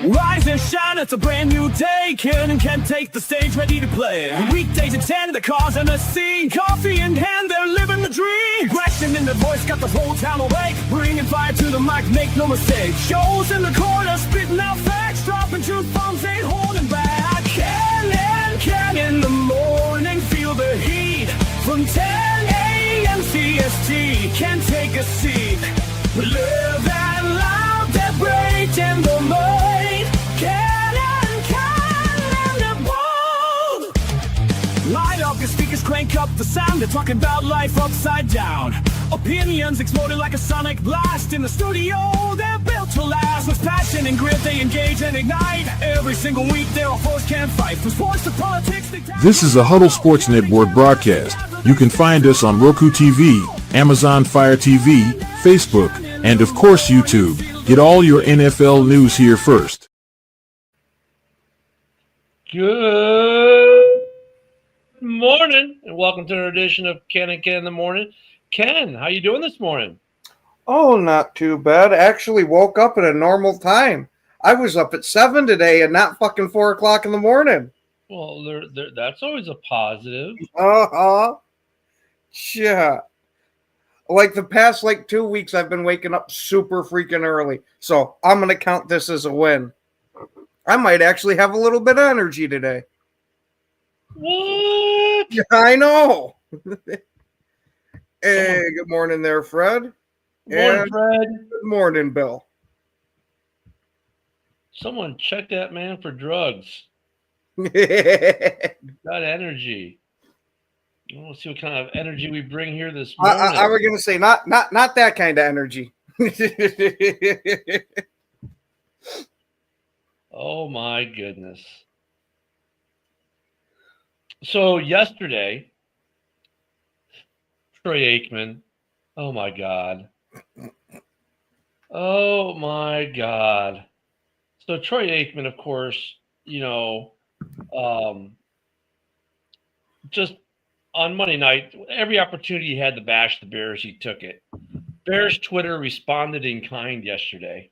Rise and shine, it's a brand new day. Ken can take the stage, ready to play. Weekdays at 10, the cars and the scene. Coffee in hand, they're living the dream. Aggression in their voice, got the whole town awake. Bringing fire to the mic, make no mistake. Shows in the corner, spitting out facts. Dropping truth bombs, ain't holding back. Ken in the morning, feel the heat. From 10 a.m. CST, can take a seat. Live and loud, they're breaking the mold. Light up your speakers, crank up the sound. They're talking about life upside down. Opinions exploding like a sonic blast. In the studio, they're built to last. With passion and grit, they engage and ignite. Every single week, they're all foes can't fight. From sports to politics. This is a Huddle Sports Network broadcast. You can find us on Roku TV, Amazon Fire TV, Facebook, and of course YouTube. Get all your NFL news here first. Good morning, and welcome to another edition of Ken and Ken in the Morning. Ken, how you doing this morning? Oh, not too bad. Actually woke up at a normal time. I was up at 7 today and not fucking 4 o'clock in the morning. Well, that's always a positive. Yeah. Like the past 2 weeks, I've been waking up super freaking early. So I'm going to count this as a win. I might actually have a little bit of energy today. What? Yeah, I know. Hey, good morning there, Fred. Morning, Fred. Good morning, Bill. Someone check that man for drugs. Got energy. We'll see what kind of energy we bring here this morning. I was going to say, not that kind of energy. Oh, my goodness. So yesterday, Troy Aikman, oh my God. Oh my God. So Troy Aikman, of course, just on Monday night, every opportunity he had to bash the Bears, he took it. Bears Twitter responded in kind yesterday.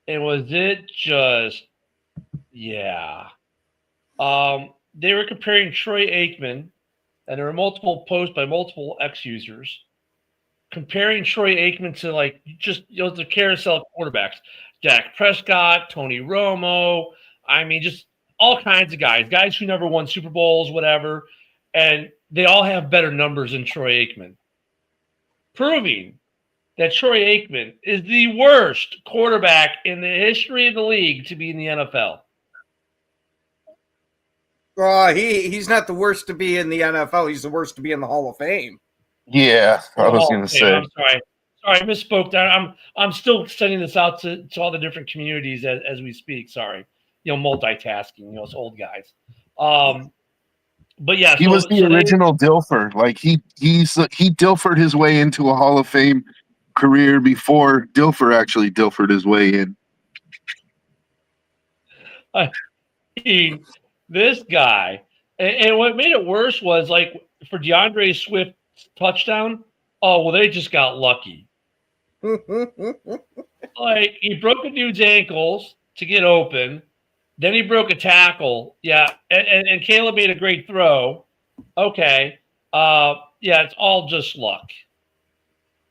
And was it just, yeah. They were comparing Troy Aikman, and there were multiple posts by multiple ex-users comparing Troy Aikman to the carousel quarterbacks, Dak Prescott, Tony Romo. I mean, just all kinds of guys who never won Super Bowls, whatever, and they all have better numbers than Troy Aikman, proving that Troy Aikman is the worst quarterback in the history of the league to be in the NFL. He's not the worst to be in the NFL. He's the worst to be in the Hall of Fame. Yeah, I was going to say. I'm sorry, I misspoke there. I'm still sending this out to all the different communities as we speak. Sorry, multitasking. Us old guys. But yeah, he was the original Dilfer. He Dilfered his way into a Hall of Fame career before Dilfer actually Dilfered his way in. This guy, and what made it worse was for DeAndre Swift's touchdown. Oh well, they just got lucky. He broke a dude's ankles to get open, then he broke a tackle. Yeah, and Caleb made a great throw. Okay, yeah, it's all just luck.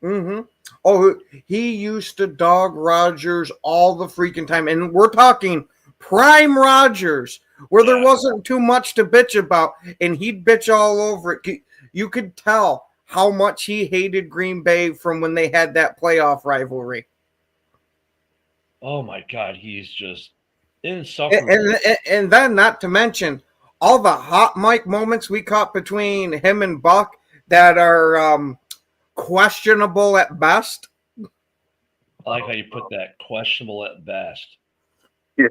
Mm-hmm. Oh, he used to dog Rodgers all the freaking time, and we're talking prime Rodgers, where there wasn't too much to bitch about, and he'd bitch all over it. You could tell how much he hated Green Bay from when they had that playoff rivalry. Oh, my God, he's just insufferable. And then, not to mention, all the hot mic moments we caught between him and Buck that are questionable at best. I like how you put that, questionable at best. Yeah.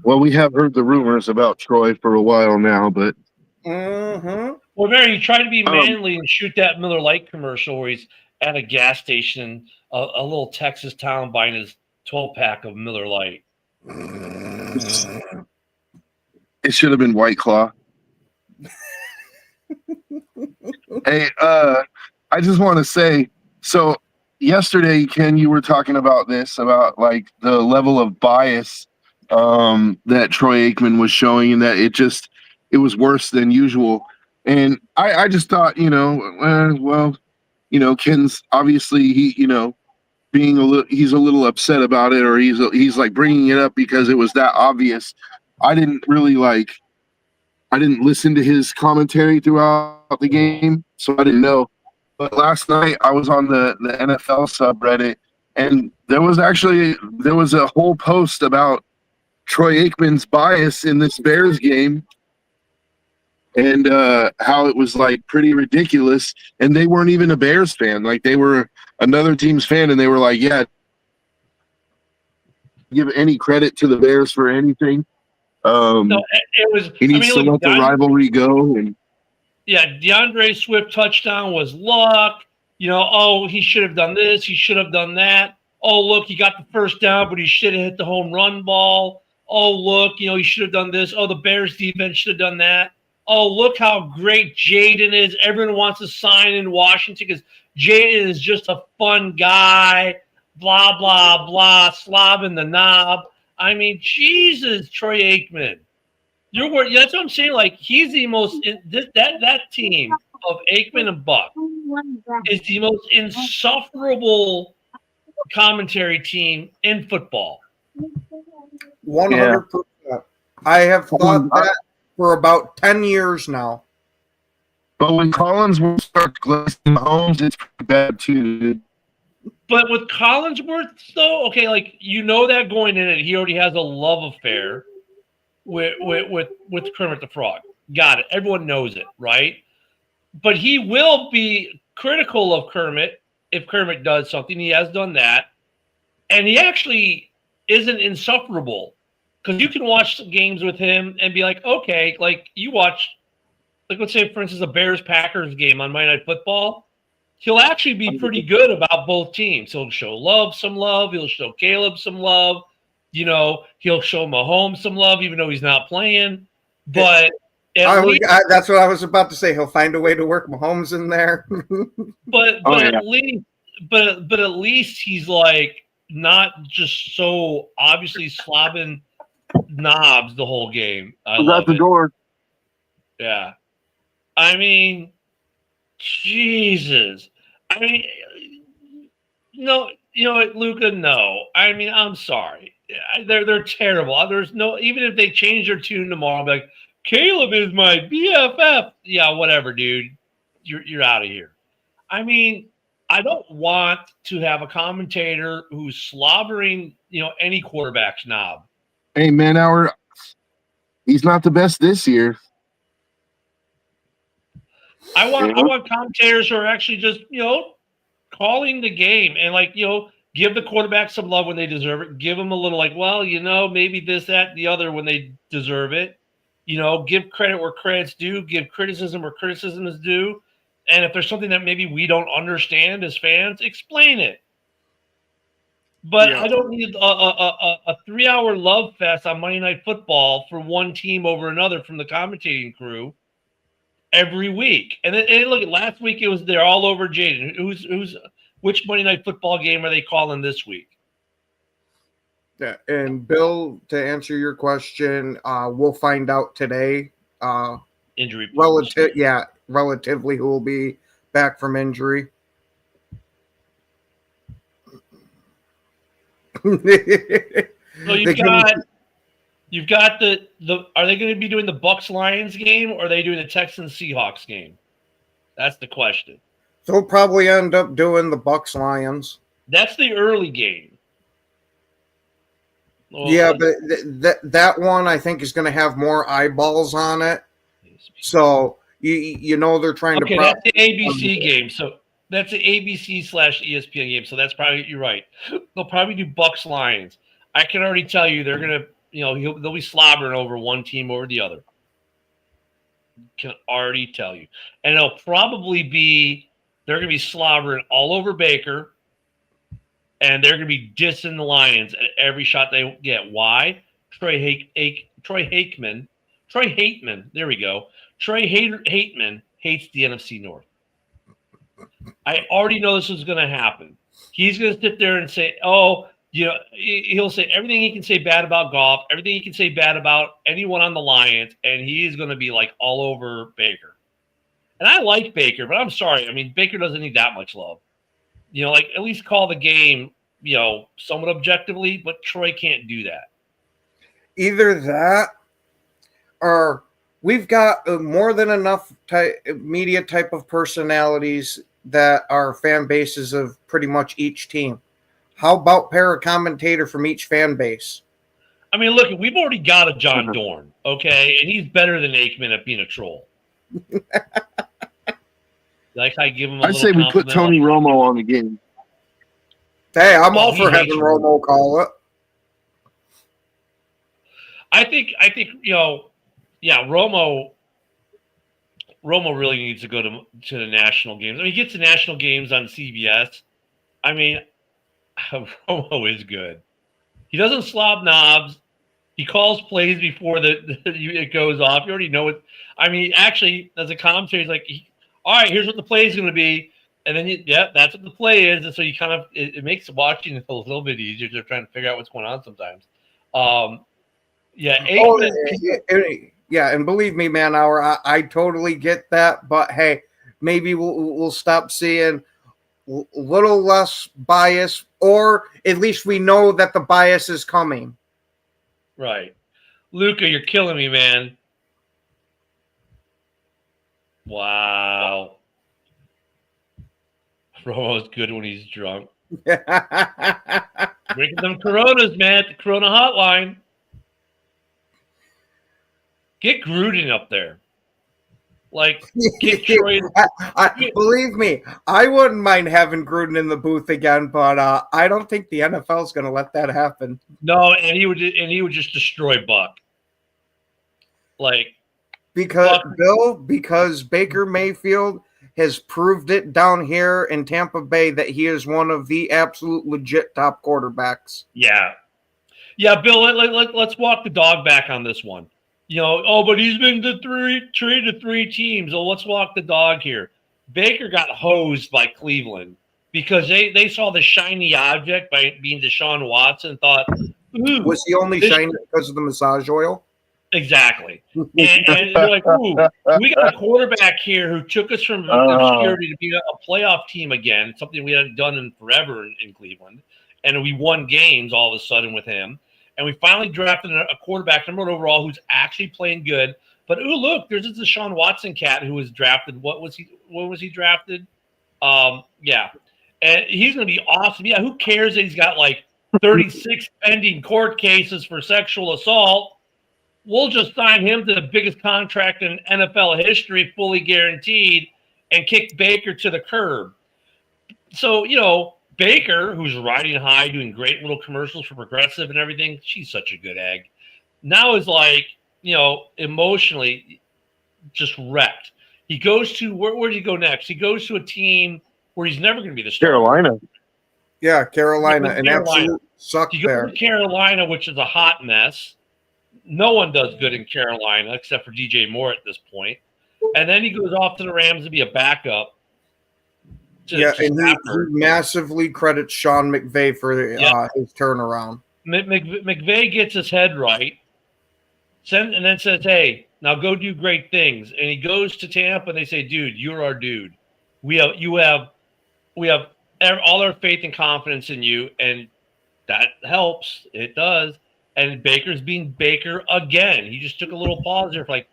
Well, we have heard the rumors about Troy for a while now, but. Mm-hmm. Well, Mary, he tried to be manly and shoot that Miller Lite commercial where he's at a gas station, a little Texas town, buying his 12-pack of Miller Lite. It should have been White Claw. Hey, I just want to say, so yesterday, Ken, you were talking about this, about like the level of bias that Troy Aikman was showing, and that it was worse than usual. And I just thought, Ken's obviously he's a little upset about it, or he's like bringing it up because it was that obvious. I didn't listen to his commentary throughout the game, so I didn't know. But last night I was on the NFL subreddit, and there was a whole post about Troy Aikman's bias in this Bears game, and how it was like pretty ridiculous. And they weren't even a Bears fan; like they were another team's fan, and they were like, "Yeah, give any credit to the Bears for anything." No, it was. He needs to let the rivalry go. And yeah, DeAndre Swift touchdown was luck. He should have done this. He should have done that. Oh, look, he got the first down, but he should have hit the home run ball. Oh, look, he should have done this. Oh, the Bears defense should have done that. Oh, look how great Jaden is. Everyone wants to sign in Washington because Jaden is just a fun guy. Blah, blah, blah, slobbing the knob. I mean, Jesus, Troy Aikman. That's what I'm saying. Like, he's the most that team of Aikman and Buck is the most insufferable commentary team in football. 100%. I have thought that for about 10 years now. But when Collinsworth starts glazing Mahomes, it's pretty bad too. But with Collinsworth, though, okay, like that going in it, he already has a love affair with Kermit the Frog. Got it. Everyone knows it, right? But he will be critical of Kermit if Kermit does something. He has done that. And he actually isn't insufferable. Because you can watch games with him and be like, okay, like you watch, like let's say, for instance, a Bears-Packers game on Monday Night Football. He'll actually be pretty good about both teams. He'll show some love. He'll show Caleb some love. He'll show Mahomes some love, even though he's not playing. But that's what I was about to say. He'll find a way to work Mahomes in there. At least he's like not just so obviously slobbing knobs the whole game. I love the door. Yeah, I mean, Jesus. I mean, no, Luka. No, I mean, I'm sorry. They're terrible. There's no, even if they change their tune tomorrow, I'll be like, Caleb is my BFF. Yeah, whatever, dude. You're out of here. I mean, I don't want to have a commentator who's slobbering, any quarterback's knob. Hey, man, he's not the best this year. I want commentators who are actually just, calling the game and like, give the quarterback some love when they deserve it. Give them a little like, well, maybe this, that, the other when they deserve it. Give credit where credit's due. Give criticism where criticism is due. And if there's something that maybe we don't understand as fans, explain it. But I don't need a 3-hour love fest on Monday Night Football for one team over another from the commentating crew every week. And look, last week they're all over Jaden. Which Monday Night Football game are they calling this week? Yeah, and Bill, to answer your question, we'll find out today. Injury. Relatively who will be back from injury. So you've got the are they going to be doing the Bucks Lions game or are they doing the Texans Seahawks game? That's the question. They'll probably end up doing the Bucks Lions. That's the early game. Well, yeah, but that one I think is going to have more eyeballs on it. So they're trying to. Okay, that's the ABC game. So that's the ABC/ESPN game. So that's probably, you're right. They'll probably do Bucks Lions. I can already tell you they're gonna, they'll be slobbering over one team over the other. Can already tell you, and it'll probably be they're gonna be slobbering all over Baker, and they're gonna be dissing the Lions at every shot they get. Why? Troy Aikman. There we go. Troy Aikman hates the NFC North. I already know this was going to happen. He's going to sit there and say, "Oh, he'll say everything he can say bad about Goff, everything he can say bad about anyone on the Lions, and he is going to be like all over Baker." And I like Baker, but I'm sorry. I mean, Baker doesn't need that much love. Like at least call the game, somewhat objectively, but Troy can't do that. Either that or we've got more than enough media type of personalities that are fan bases of pretty much each team. How about pair a commentator from each fan base? I mean, look, we've already got a John Dorn, okay? And he's better than Aikman at being a troll. Like I give him a I say we put Tony Romo on the game. Hey, I'm all for having Romo call it. I think Romo really needs to go to the national games. I mean, he gets the national games on CBS. I mean, Romo is good. He doesn't slob knobs. He calls plays before it goes off. You already know it. I mean, actually, as a commentator, he's like, all right, here's what the play is going to be. And then, that's what the play is. And so you kind of – it makes watching it a little bit easier. They're trying to figure out what's going on sometimes. Aikman, and believe me, man, I totally get that. But, hey, maybe we'll stop seeing a little less bias, or at least we know that the bias is coming. Right. Luca, you're killing me, man. Wow. Romo's good when he's drunk. Drinking them Coronas, man, at the Corona hotline. Get Gruden up there. Like, get Troy. Believe me, I wouldn't mind having Gruden in the booth again, but I don't think the NFL is going to let that happen. No, and he would just destroy Buck. Like, because Baker Mayfield has proved it down here in Tampa Bay that he is one of the absolute legit top quarterbacks. Yeah, Bill. Let's walk the dog back on this one. But he's been to three teams. So let's walk the dog here. Baker got hosed by Cleveland because they saw the shiny object by being Deshaun Watson and thought, was he only shiny because of the massage oil? Exactly. And they're like, ooh, we got a quarterback here who took us from obscurity to be a playoff team again, something we hadn't done in forever in Cleveland. And we won games all of a sudden with him. And we finally drafted a quarterback, number 1 overall, who's actually playing good. But look, there's this Deshaun Watson cat who was drafted. What was he drafted? And he's going to be awesome. Yeah, who cares that he's got like 36 pending court cases for sexual assault? We'll just sign him to the biggest contract in NFL history, fully guaranteed, and kick Baker to the curb. So, Baker, who's riding high, doing great little commercials for Progressive and everything, she's such a good egg. Now is like, emotionally just wrecked. He goes to where did he go next? He goes to a team where he's never going to be the starter. Carolina. Yeah, Carolina. An absolute suck you there. Go to Carolina, which is a hot mess. No one does good in Carolina except for DJ Moore at this point. And then he goes off to the Rams to be a backup. And he massively credits Sean McVay for his turnaround. McVay gets his head right, and then says, hey, now go do great things. And he goes to Tampa, and they say, dude, you're our dude. We have all our faith and confidence in you, and that helps. It does. And Baker's being Baker again. He just took a little pause there for like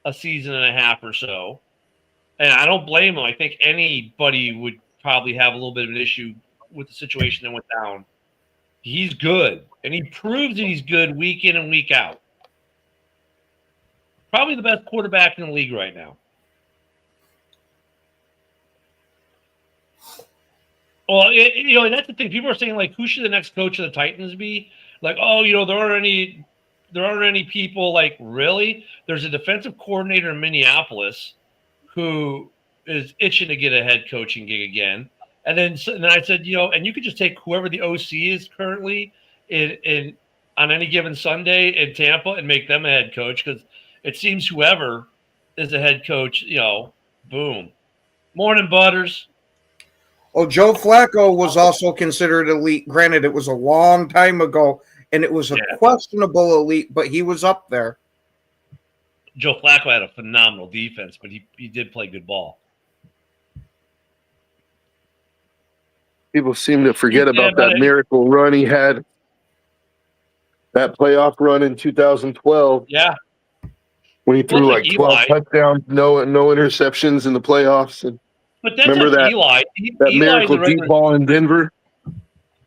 a season and a half or so. And I don't blame him. I think anybody would probably have a little bit of an issue with the situation that went down. He's good. And he proves that he's good week in and week out. Probably the best quarterback in the league right now. Well, that's the thing. People are saying, like, who should the next coach of the Titans be? Like, there aren't any people. Like, really? There's a defensive coordinator in Minneapolis who is itching to get a head coaching gig again. And then I said, and you could just take whoever the OC is currently in on any given Sunday in Tampa and make them a head coach, because it seems whoever is a head coach, boom. Morning, Butters. Oh, Joe Flacco was also considered elite. Granted, it was a long time ago, and it was a questionable elite, but he was up there. Joe Flacco had a phenomenal defense, but he did play good ball. People seem to forget about but that miracle run he had. That playoff run in 2012 Yeah. when he threw Well, like 12 touchdowns, no interceptions in the playoffs. And But that's remember like that Eli. that Eli miracle deep ball in Denver?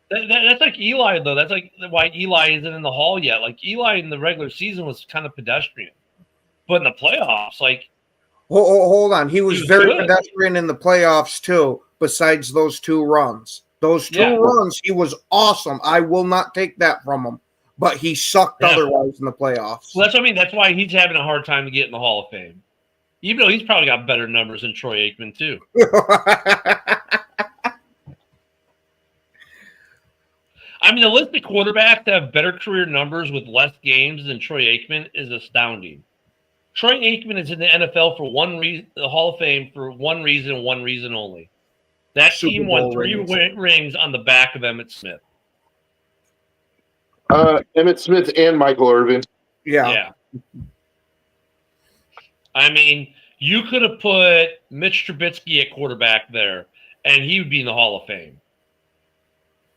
That's like Eli, though. That's like why Eli isn't in the Hall yet. Like Eli in the regular season was kind of pedestrian, but in the playoffs, like Hold on, he was very good. pedestrian in the playoffs too. Besides those 2 runs, runs, he was awesome. I will not take that from him. But he sucked otherwise in the playoffs. Well, that's what I mean. That's why he's having a hard time to get in the Hall of Fame, even though he's probably got better numbers than Troy Aikman too. I mean, the list of quarterbacks that have better career numbers with less games than Troy Aikman is astounding. Troy Aikman is in the NFL for one reason, the Hall of Fame for one reason and one reason only. That team won 3 rings on the back of Emmitt Smith. Emmitt Smith and Michael Irvin. Yeah. I mean, you could have put Mitch Trubisky at quarterback there, and he would be in the Hall of Fame.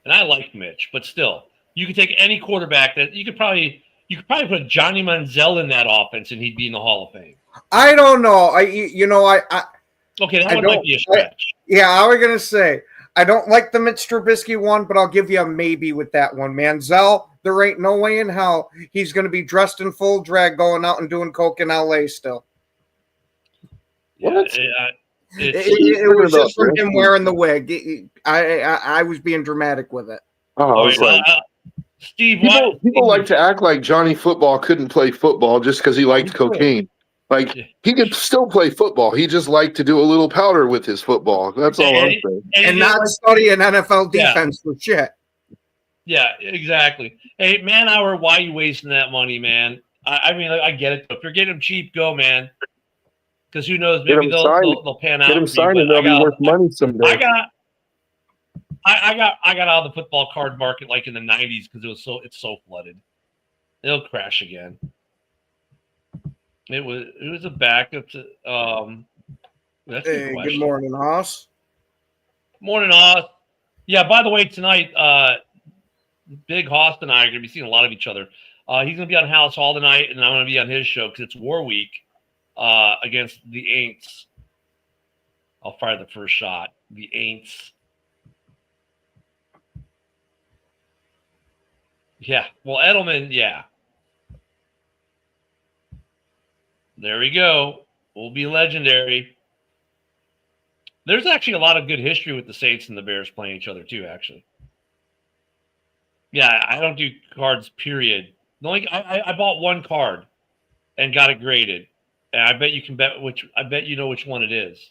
And I like Mitch, but still, you could take any quarterback that you could probably put Johnny Manziel in that offense, and he'd be in the Hall of Fame. I don't know. Okay, that might be a stretch. I was gonna say I don't like the Mitch Trubisky one, but I'll give you a maybe with that one. Manziel, there ain't no way in hell he's going to be dressed in full drag going out and doing coke in LA still. What? It was just from him wearing the wig. I was being dramatic with it. Steve, people like to act like Johnny Football couldn't play football just because he liked cocaine. Like, he could still play football. He just liked to do a little powder with his football. That's all I'm saying. And not study an NFL defense for shit. Yeah, exactly. Hey, man hour, why are you wasting that money, man? I mean, I get it. If you're getting them cheap, go, man. Because who knows, maybe they'll pan out. Get them signed and they'll be worth money someday. I got out of the football card market like in the 90s because it's so flooded. It'll crash again. It was a backup to that's a good question. Good morning, Hoss. Morning, Hoss. Yeah, by the way, tonight, Big Hoss and I are gonna be seeing a lot of each other. He's gonna be on House Hall tonight, and I'm gonna be on his show because it's War Week against the Aints. I'll fire the first shot. The Aints. Yeah. Well, Edelman, yeah. There we go. We'll be legendary. There's actually a lot of good history with the Saints and the Bears playing each other too, actually. Yeah, I don't do cards, period. I bought one card and got it graded. And I bet you can bet I bet you know which one it is.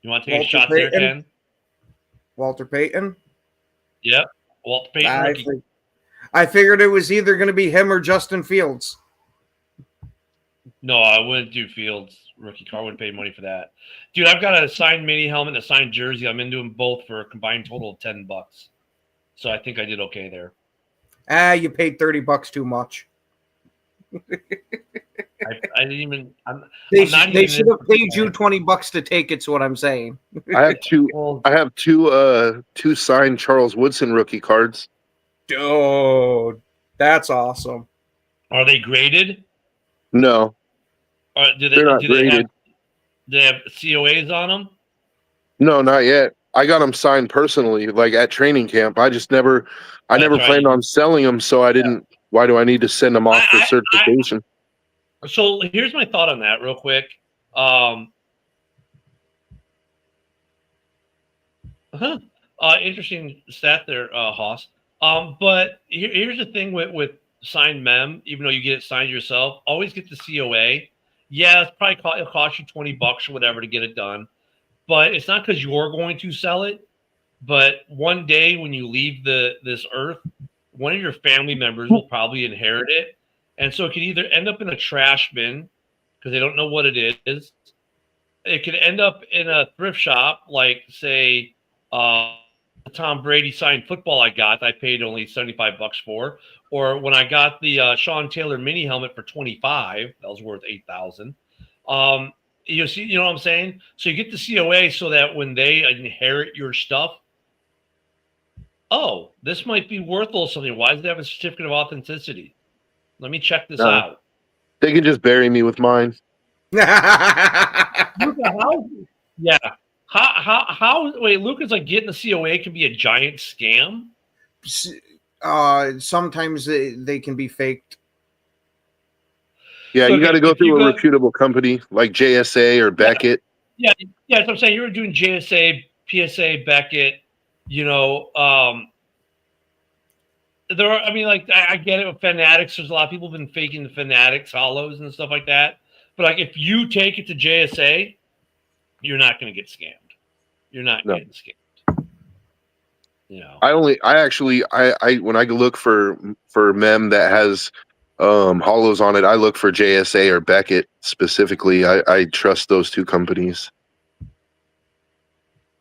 You want to take a shot there, Ken? Walter Payton? Yep. Walter Payton. I figured it was either going to be him or Justin Fields. No, I wouldn't do Fields rookie card. I wouldn't pay money for that. Dude, I've got a signed mini helmet and a signed jersey. I'm into them both for a combined total of $10. So I think I did okay there. You paid $30 too much. I didn't even. They should have paid you $20 to take it. Is what I'm saying. I have two signed Charles Woodson rookie cards. Dude, that's awesome. Are they graded? No. They're not graded. Do they have COAs on them? No, not yet. I got them signed personally, like at training camp. I never planned on selling them, so I didn't. Yeah. Why do I need to send them off for certification? So here's my thought on that, real quick. Interesting stat there, Hoss. But here's the thing with signed mem. Even though you get it signed yourself, always get the COA. Yeah, it'll cost you $20 or whatever to get it done. But it's not because you're going to sell it. But one day when you leave this earth, one of your family members will probably inherit it. And so it can either end up in a trash bin because they don't know what it is. it could end up in a thrift shop, like say the Tom Brady signed football I paid only $75 for, or when I got the Sean Taylor mini helmet for $25, that was worth $8,000. You see, you know what I'm saying? So you get the COA so that when they inherit your stuff, oh, this might be worth a little something. Why does it have a certificate of authenticity? Let me check this out. They can just bury me with mine. Yeah. How wait, Luca's like getting the COA can be a giant scam? Sometimes they can be faked. Yeah, So you got to go through a reputable company like JSA or Beckett. Yeah, that's what I'm saying. You were doing JSA, PSA, Beckett, you know, there are, I mean, like, I get it with Fanatics. There's a lot of people have been faking the Fanatics hollows and stuff like that. But like, if you take it to JSA, you're not going to get scammed. You're not getting scammed. You know, I when I look for mem that has hollows on it, I look for JSA or Beckett specifically. I trust those two companies.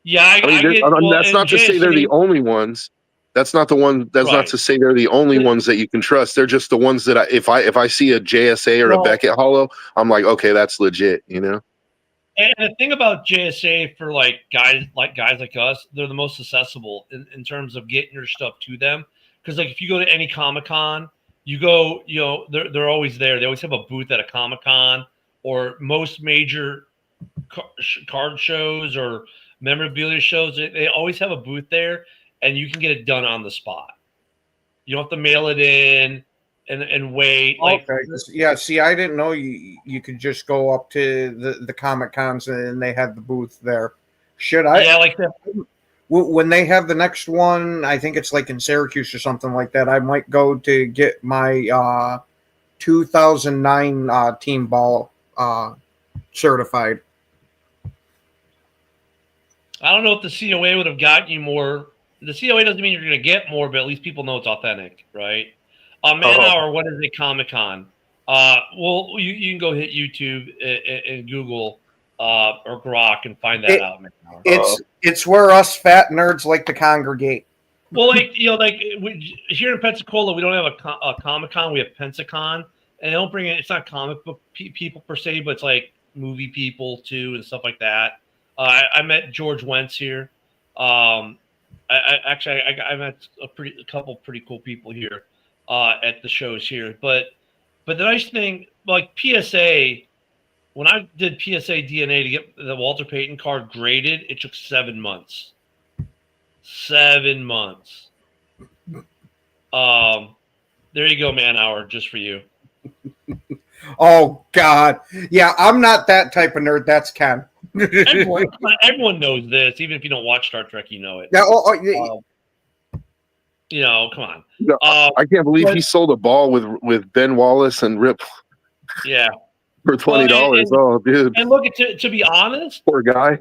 Yeah, that's not to say they're the only ones. That's not the one. That's not to say they're the only ones that you can trust. They're just the ones that if I see a JSA or a Beckett hollow, I'm like, okay, that's legit. You know. And the thing about JSA for like guys like us, they're the most accessible in terms of getting your stuff to them. Because like if you go to any Comic-Con, you go, you know, they're always there. They always have a booth at a Comic-Con or most major card shows or memorabilia shows. They always have a booth there, and you can get it done on the spot. You don't have to mail it in and wait. Like, okay. Yeah, see, I didn't know you could just go up to the Comic-Cons and they had the booth there. Should I? Yeah, like that. When they have the next one, I think it's like in Syracuse or something like that, I might go to get my 2009 team ball certified. I don't know if the COA would have gotten you more. The COA doesn't mean you're going to get more, but at least people know it's authentic, right? Man-hour, what is a Comic-Con? Well, you can go hit YouTube and Google or Grok and find that out. Man-hour. It's where us fat nerds like to congregate. Well, like, you know, like here in Pensacola, we don't have a Comic-Con. We have Pensacon, and they don't bring it. It's not comic book people per se, but it's like movie people too and stuff like that. I met George Wentz here. I met a couple pretty cool people here at the shows here. But the nice thing, like PSA, when I did PSA DNA to get the Walter Payton card graded, it took 7 months. 7 months. There you go, man-hour, just for you. Oh God, yeah, I'm not that type of nerd. That's Ken. Everyone knows this, even if you don't watch Star Trek, you know it. Yeah. You know, come on. No, I can't believe he sold a ball with Ben Wallace and Rip. Yeah. For $20. Oh, dude. And look, to be honest, poor guy.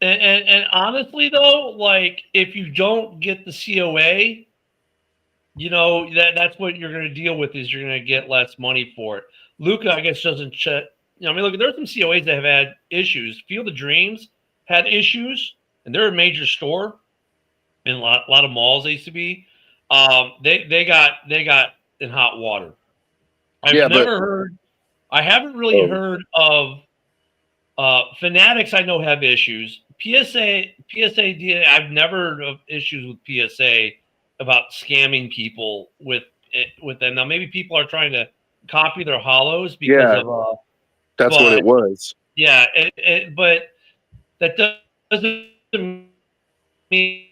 And honestly though, like if you don't get the COA, you know that's what you're going to deal with is you're going to get less money for it. Luca, I guess, doesn't check. You know, I mean, look, there's some COAs that have had issues. Field of Dreams had issues, and they're a major store in a lot of malls. They used to be. They got in hot water. I haven't really heard of Fanatics. I know have issues. PSA, I've never heard of issues with PSA about scamming people with them. Now maybe people are trying to copy their hollows because of that's what it was. Yeah, but that doesn't mean,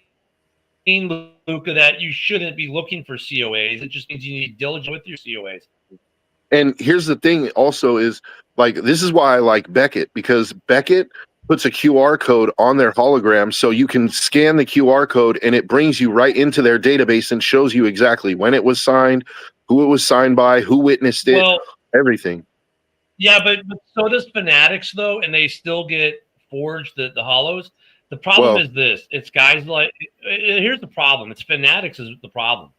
Luca, that you shouldn't be looking for COAs. It just means you need to be diligent with your COAs. And here's the thing also is, like, this is why I like Beckett, because Beckett puts a QR code on their hologram so you can scan the QR code and it brings you right into their database and shows you exactly when it was signed, who it was signed by, who witnessed it, everything. Yeah, but so does Fanatics, though, and they still get forged the hollows. The problem is this. It's guys like – here's the problem. It's Fanatics is the problem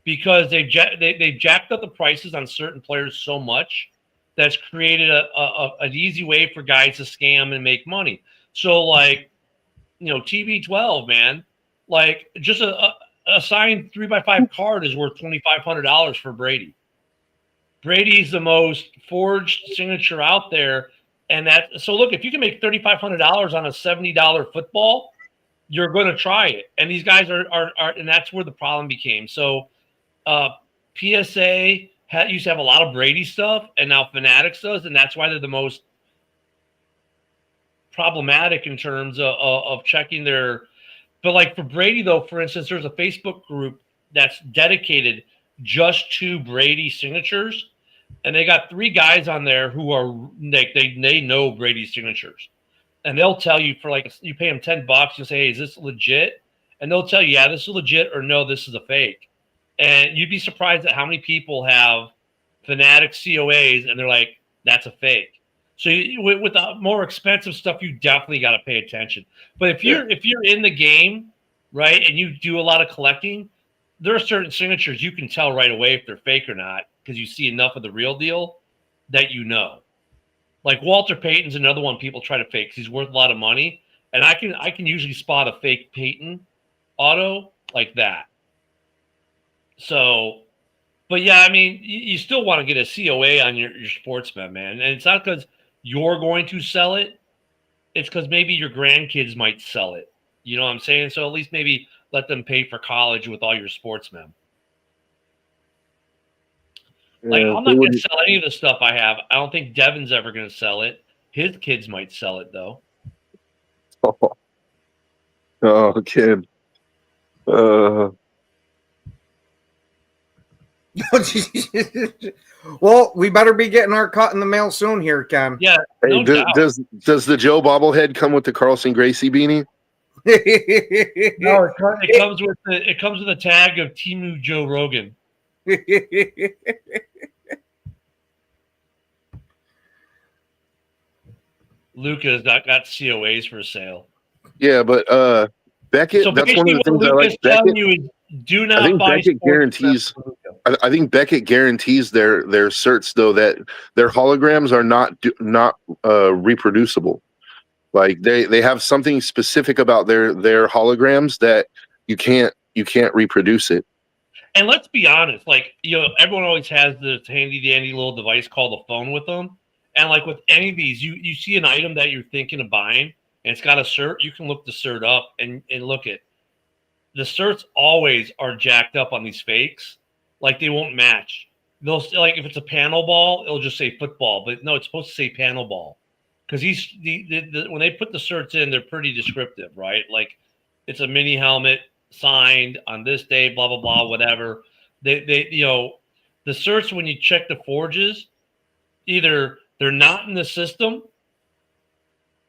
because they've jacked up the prices on certain players so much that's created an easy way for guys to scam and make money. So, like, TB12, man, like just a signed 3x5 card is worth $2,500 for Brady. Brady's the most forged signature out there. And so look, if you can make $3,500 on a $70 football, you're going to try it. And these guys are, and that's where the problem became. So, PSA used to have a lot of Brady stuff, and now Fanatics does, and that's why they're the most problematic in terms of checking their. But like for Brady, though, for instance, there's a Facebook group that's dedicated just to Brady signatures, and they got 3 guys on there who are they know Brady signatures, and they'll tell you for like you pay them $10, you say, hey, is this legit? And they'll tell you, yeah, this is legit, or no, this is a fake. And you'd be surprised at how many people have Fanatic COAs and they're like, that's a fake. So with the more expensive stuff, you definitely got to pay attention. But if you're in the game, right, and you do a lot of collecting, there are certain signatures you can tell right away if they're fake or not because you see enough of the real deal that you know. Like Walter Payton's another one people try to fake because he's worth a lot of money, and I can usually spot a fake Payton auto like that. So, but yeah, I mean, you still want to get a COA on your sportsman, man. And it's not because you're going to sell it. It's because maybe your grandkids might sell it. You know what I'm saying? So at least maybe let them pay for college with all your sportsmen. Like, I'm not going to sell any of the stuff I have. I don't think Devin's ever going to sell it. His kids might sell it, though. Oh, kid. Well, we better be getting our cut in the mail soon here, Ken. Yeah. Hey, does the Joe bobblehead come with the Carlson Gracie beanie? No, it comes with a tag of Timu Joe Rogan. Luca's got COAs for sale. Yeah, but Beckett. So that's one of the things I like. Telling you is do not. I think buy Beckett guarantees. I think Beckett guarantees their certs though that their holograms are not reproducible. Like they have something specific about their holograms that you can't reproduce it. And let's be honest, like, everyone always has this handy dandy little device called a phone with them. And like with any of these, you see an item that you're thinking of buying and it's got a cert, you can look the cert up and look at the certs always are jacked up on these fakes. Like they won't match. They'll like if it's a panel ball, it'll just say football, but no, it's supposed to say panel ball. Because when they put the certs in, they're pretty descriptive, right? Like it's a mini helmet signed on this day, blah blah blah, whatever. They the certs when you check the forges, either they're not in the system,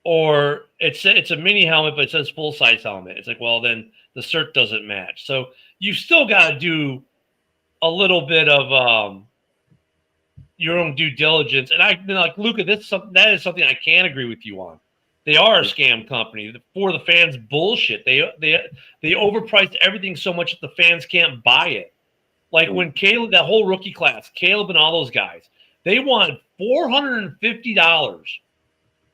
or it's a mini helmet but it says full size helmet. It's like, well, then the cert doesn't match. So you still got to do a little bit of your own due diligence. And like Luca, that is something I can agree with you on. They are a scam company for the fans. Bullshit. They overpriced everything so much that the fans can't buy it. Like when Caleb, that whole rookie class, Caleb and all those guys, they wanted $450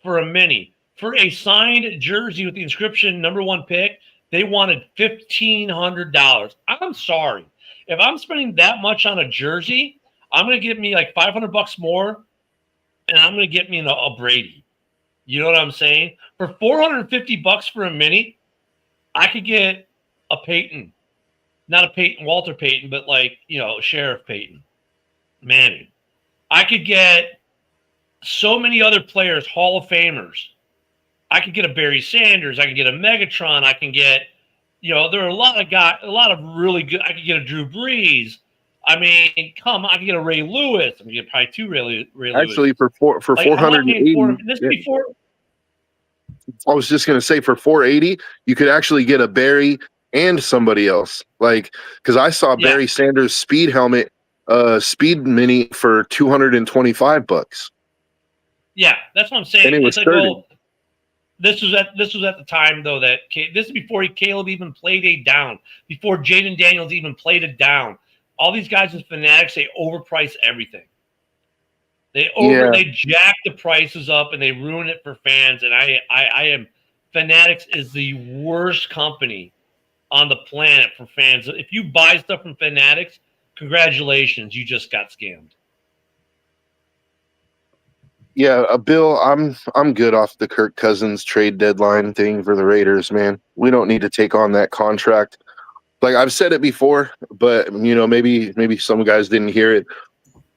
for a mini. For a signed jersey with the inscription #1 pick, they wanted $1,500. I'm sorry. If I'm spending that much on a jersey, I'm going to get me like $500 more, and I'm going to get me a Brady. You know what I'm saying? For $450 for a mini, I could get a Peyton. Not a Peyton, Walter Payton, but like, Sheriff Peyton. Manning. I could get so many other players, Hall of Famers. I could get a Barry Sanders. I could get a Megatron. I can get, there are a lot of really good. I could get a Drew Brees. I mean, I could get a Ray Lewis. I'm gonna get probably 2 Ray Lewis. Actually, for 480. Before. I was just gonna say for 480, you could actually get a Barry and somebody else. Like, because I saw Barry Sanders speed helmet, speed mini for $225. Yeah, that's what I'm saying. And it was like, 30. well, this was at the time though that this is before Caleb even played a down, before Jaden Daniels even played it down. All these guys with Fanatics, they overprice everything. They jack the prices up and they ruin it for fans. And I am Fanatics is the worst company on the planet for fans. If you buy stuff from Fanatics, congratulations, you just got scammed. Yeah, Bill, I'm good off the Kirk Cousins trade deadline thing for the Raiders, man. We don't need to take on that contract. Like I've said it before, but maybe some guys didn't hear it.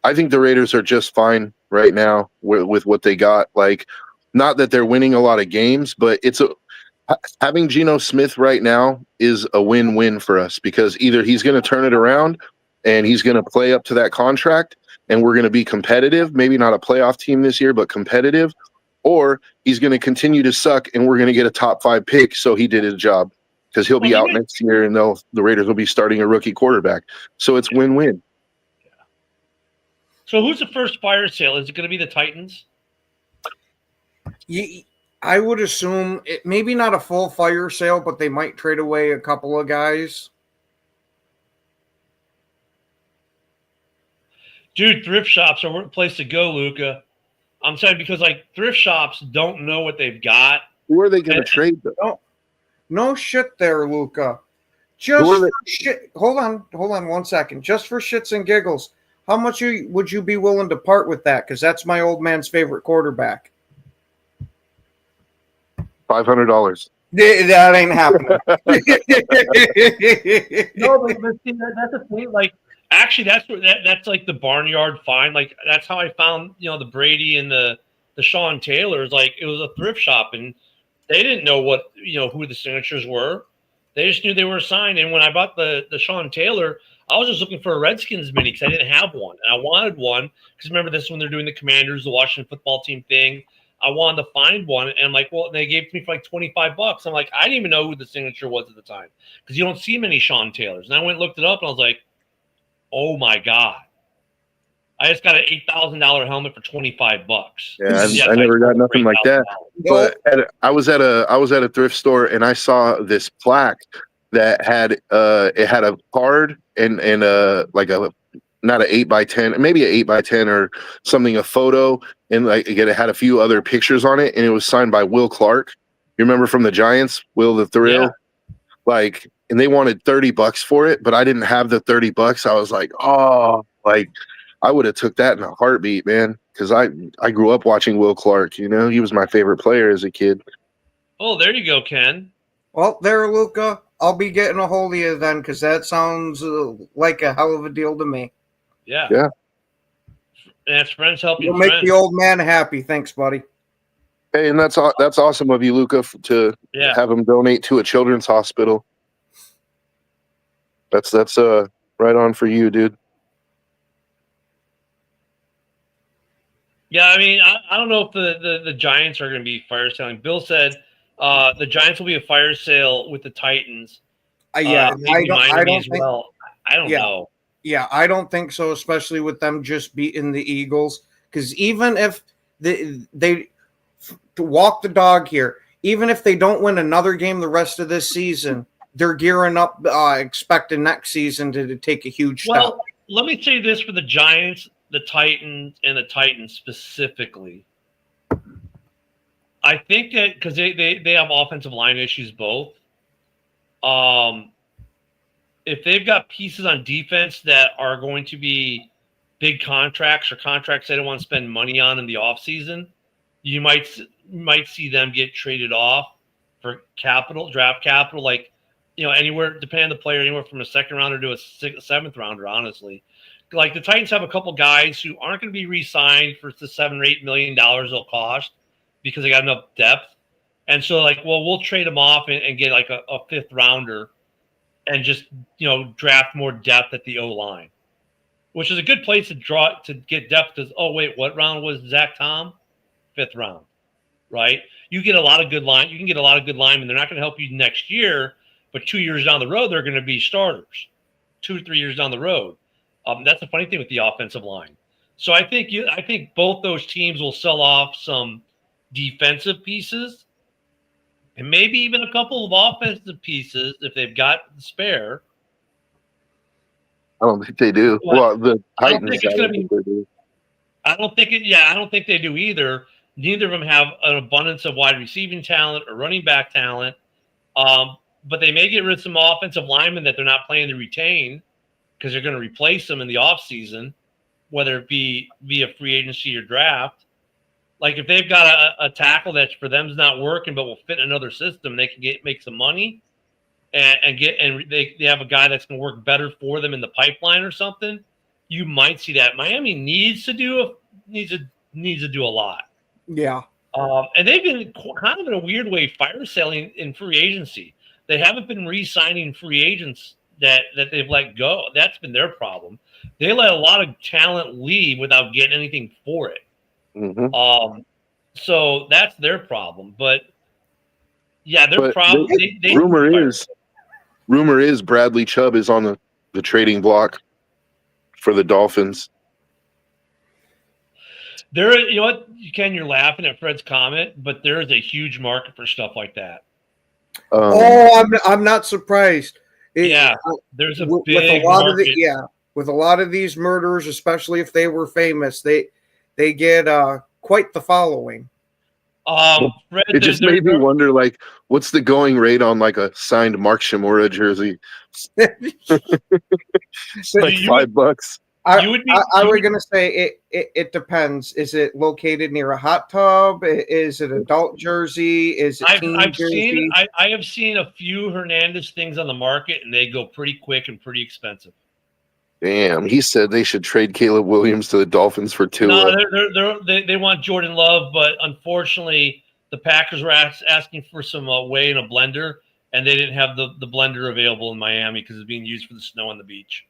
I think the Raiders are just fine right now with what they got. Like, not that they're winning a lot of games, but having Geno Smith right now is a win-win for us because either he's going to turn it around and he's going to play up to that contract and we're going to be competitive, maybe not a playoff team this year, but competitive, or he's going to continue to suck and we're going to get a top 5 pick. So he did his job because he'll be out next year and the Raiders will be starting a rookie quarterback. So it's win-win. So who's the first fire sale? Is it going to be the Titans? I would assume maybe not a full fire sale, but they might trade away a couple of guys. Dude, thrift shops are a place to go, Luca. I'm saying because thrift shops don't know what they've got. Who are they going to trade though? No shit there, Luca. Hold on 1 second. Just for shits and giggles, how much would you be willing to part with that? Because that's my old man's favorite quarterback. $500. That ain't happening. No, but see, that's the thing. Actually, that's like the barnyard find. That's how I found the Brady and the Sean Taylors. It was a thrift shop, and they didn't know who the signatures were. They just knew they were signed. And when I bought the Sean Taylor, I was just looking for a Redskins mini because I didn't have one, and I wanted one because remember this when they're doing the Commanders, the Washington football team thing. I wanted to find one, and I'm like, well, and they gave it to me for $25. I'm like, I didn't even know who the signature was at the time because you don't see many Sean Taylors. And I went and looked it up, and I was like, oh my god, I just got an $8,000 helmet for $25. Yeah, I never got nothing like that. But I was at a thrift store and I saw this plaque that had it had a card and not an 8x10, maybe an 8x10 or something, a photo, and it had a few other pictures on it, and it was signed by Will Clark. You remember from the Giants, Will the Thrill? Yeah. And they wanted $30 for it, but I didn't have the $30. I was like, I would have took that in a heartbeat, man, because I grew up watching Will Clark. He was my favorite player as a kid. Oh, there you go, Ken. Well, there, Luca. I'll be getting a hold of you then, because that sounds like a hell of a deal to me. Yeah. Yeah. And that's friends helping You'll friends. make the old man happy. Thanks, buddy. Hey, and that's awesome of you, Luca, to have him donate to a children's hospital. That's right on for you, dude. Yeah, I mean, I don't know if the Giants are going to be fire selling. Bill said the Giants will be a fire sale with the Titans. Yeah, I don't think. I don't know. Yeah, I don't think so, especially with them just beating the Eagles. Because even if they to walk the dog here, even if they don't win another game the rest of this season, they're gearing up, expecting next season to take a huge step. Well, let me say this for the Giants, the Titans, and the Titans specifically. I think that because they have offensive line issues both. If they've got pieces on defense that are going to be big contracts or contracts they don't want to spend money on in the offseason, you might see them get traded off for draft capital, anywhere, depending on the player, anywhere from a second rounder to a seventh rounder, honestly. The Titans have a couple guys who aren't going to be re-signed for the $7 or $8 million they'll cost because they got enough depth. And so, we'll trade them off and get a fifth rounder and just, draft more depth at the O-line, which is a good place to get depth because, oh, wait, what round was Zach Tom? Fifth round, right? You get a lot of good line. You can get a lot of good linemen. They're not going to help you next year, but 2 years down the road, they're going to be starters. 2 or 3 years down the road. That's the funny thing with the offensive line. So I think both those teams will sell off some defensive pieces and maybe even a couple of offensive pieces if they've got the spare. I don't think they do. Well, the I don't Titans. think it's going to be. I don't think it. Yeah, I don't think they do either. Neither of them have an abundance of wide receiving talent or running back talent. But they may get rid of some offensive linemen that they're not planning to retain because they're going to replace them in the offseason, whether it be via free agency or draft. Like if they've got a tackle that's for them's not working, but will fit in another system, they can make some money and they have a guy that's going to work better for them in the pipeline or something. You might see that. Miami needs to do a lot. Yeah. And they've been kind of in a weird way fire selling in free agency. They haven't been re-signing free agents that they've let go. That's been their problem. They let a lot of talent leave without getting anything for it. Mm-hmm. So that's their problem. But yeah, their problem. Rumor is Bradley Chubb is on the trading block for the Dolphins. There, you know what, Ken, you're laughing at Fred's comment, but there is a huge market for stuff like that. I'm not surprised. There's a big with a lot market. With a lot of these murderers, especially if they were famous, they get quite the following. Fred, it just made me wonder, like, what's the going rate on like a signed Mark Shimura jersey? Like $5. I was gonna say it depends. Is it located near a hot tub? Is it adult jersey? Is it jersey? I have seen a few Hernandez things on the market, and they go pretty quick and pretty expensive. Damn, he said they should trade Caleb Williams to the Dolphins for Tua. No, they want Jordan Love, but unfortunately, the Packers were asking for some whey in a blender, and they didn't have the blender available in Miami because it's being used for the snow on the beach.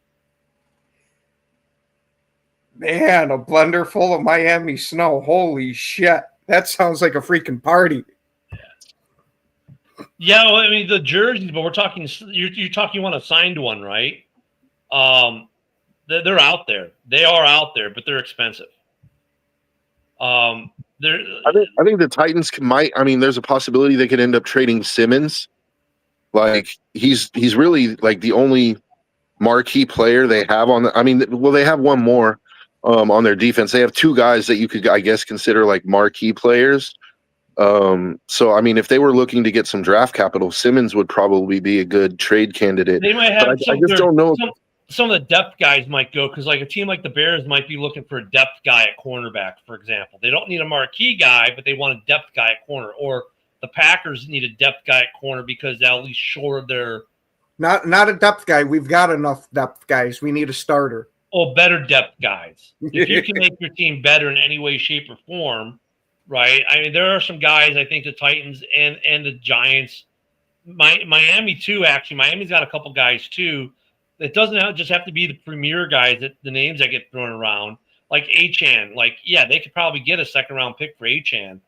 Man, a blender full of Miami snow. Holy shit. That sounds like a freaking party. Yeah, well, I mean, the jerseys, but we're talking, you're talking you want a signed one, right? They're out there. They are out there, but they're expensive. I think the Titans might. I mean, there's a possibility they could end up trading Simmons. Like he's really like the only marquee player they have on the. I mean, well, they have one more on their defense. They have two guys that you could, I guess, consider like marquee players. So I mean, if they were looking to get some draft capital, Simmons would probably be a good trade candidate. They might have. I just don't know. Some of the depth guys might go because, like, a team like the Bears might be looking for a depth guy at cornerback, for example. They don't need a marquee guy, but they want a depth guy at corner. Or the Packers need a depth guy at corner because they'll at least shore their not a depth guy. We've got enough depth guys. We need a starter. Oh, better depth guys. If you can make your team better in any way, shape, or form, right? I mean, there are some guys. I think the Titans and the Giants, Miami too. Actually, Miami's got a couple guys too. It doesn't just have to be the premier guys, that the names that get thrown around, like Achane. Like, yeah, they could probably get a second-round pick for Achane,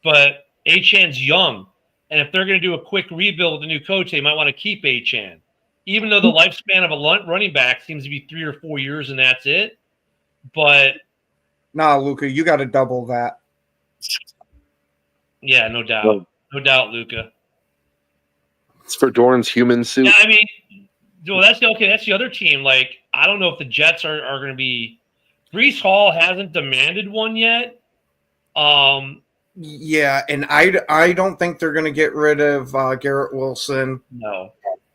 but Achane's young, and if they're going to do a quick rebuild with a new coach, they might want to keep Achane, even though the lifespan of a running back seems to be 3 or 4 years, and that's it. But nah, Luca, you got to double that. Yeah, no doubt, Luca. It's for Dorn's human suit. Yeah, I mean. Well, that's the other team. Like, I don't know if the Jets are going to be. Breece Hall hasn't demanded one yet. Yeah, and I don't think they're going to get rid of Garrett Wilson. No,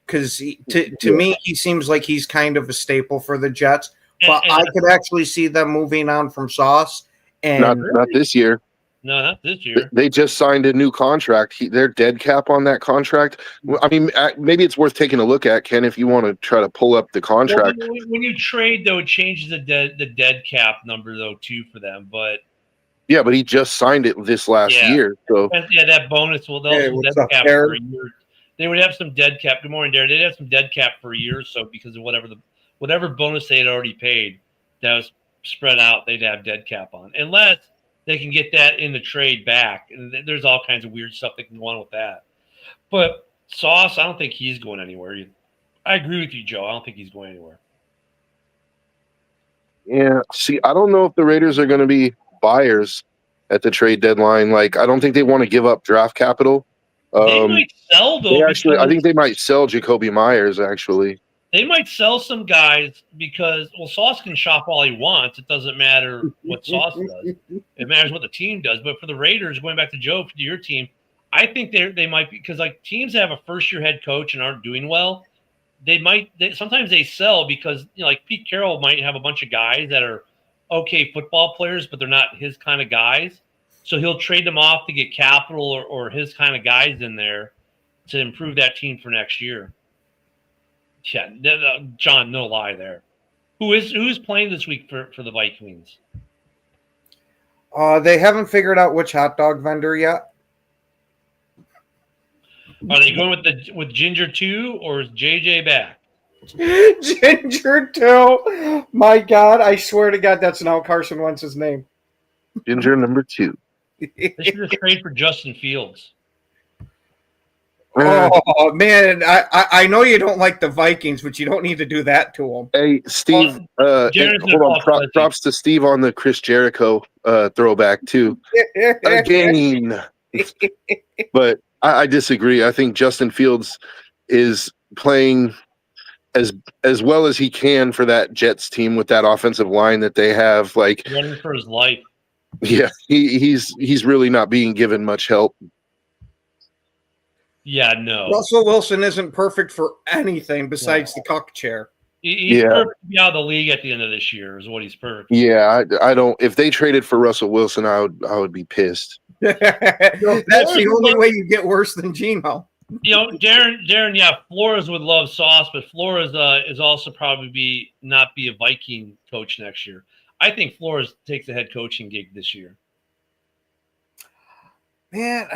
because to me he seems like he's kind of a staple for the Jets. But I could actually see them moving on from Sauce. And not this year. No, not this year. They just signed a new contract. They're dead cap on that contract. I mean, maybe it's worth taking a look at, Ken, if you want to try to pull up the contract. Well, when you trade, though, it changes the dead cap number, though, too, for them. But yeah, but he just signed it this last year. So yeah, that bonus will dead cap for a year. They would have some dead cap. Good morning, Darren. They'd have some dead cap for a year or so because of whatever bonus they had already paid that was spread out. They'd have dead cap on, unless they can get that in the trade back. And there's all kinds of weird stuff that can go on with that. But Sauce, I don't think he's going anywhere. I agree with you, Joe. I don't think he's going anywhere. Yeah. See, I don't know if the Raiders are going to be buyers at the trade deadline. Like, I don't think they want to give up draft capital. They might sell, though. I think they might sell Jacoby Myers, actually. They might sell some guys because, well, Sauce can shop all he wants. It doesn't matter what Sauce does. It matters what the team does. But for the Raiders, going back to Joe, to your team, I think they might be, because like teams that have a first-year head coach and aren't doing well, sometimes they sell because, you know, like Pete Carroll might have a bunch of guys that are okay football players, but they're not his kind of guys. So he'll trade them off to get capital or his kind of guys in there to improve that team for next year. Yeah, John, no lie there. Who's playing this week for the Vikings? They haven't figured out which hot dog vendor yet. Are they going with Ginger 2 or is JJ back? Ginger 2. My God, I swear to God, that's now Carson Wentz's name. Ginger number 2. They should just trade for Justin Fields. Oh man, I know you don't like the Vikings, but you don't need to do that to them. Hey, Steve, hold on. Props to Steve on the Chris Jericho throwback too. Again, but I disagree. I think Justin Fields is playing as well as he can for that Jets team with that offensive line that they have. Like running for his life. Yeah, he's really not being given much help. Yeah, no. Russell Wilson isn't perfect for anything besides the cuck chair. He's perfect to be out of the league at the end of this year is what he's perfect. Yeah, I don't. If they traded for Russell Wilson, I would be pissed. That's the only way you get worse than Geno. You know, Darren, yeah, Flores would love Sauce, but Flores is also probably not be a Viking coach next year. I think Flores takes the head coaching gig this year. Man,